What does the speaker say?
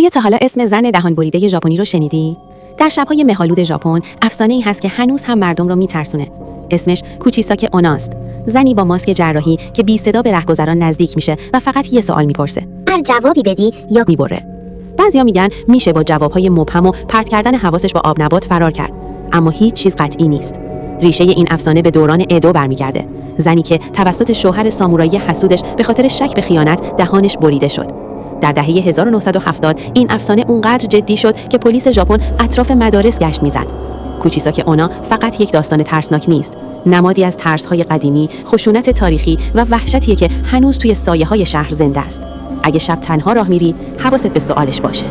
آیا تا حالا اسم زن دهان بریده ژاپنی رو شنیدی؟ در شب‌های مه‌آلود ژاپن افسانه‌ای هست که هنوز هم مردم رو میترسونه. اسمش کوچیساکه اوناست. زنی با ماسک جراحی که بی صدا به رهگذران نزدیک میشه و فقط یه سوال میپرسه. هر جوابی بدی یا میبره. بعضیا میگن میشه با جوابهای مبهم و پرت کردن حواسش با آب نبات فرار کرد، اما هیچ چیز قطعی نیست. ریشه این افسانه به دوران ادو برمیگرده. زنی که توسط شوهر سامورایی حسودش به خاطر شک به خیانت دهانش بریده شد. در دهه 1970 این افسانه اونقدر جدی شد که پلیس ژاپن اطراف مدارس گشت میزد. کوچیساکه اونا فقط یک داستان ترسناک نیست، نمادی از ترس‌های قدیمی، خشونت تاریخی و وحشتیه که هنوز توی سایه‌های شهر زنده است. اگه شب تنها راه میری، حواست به سوالش باشه.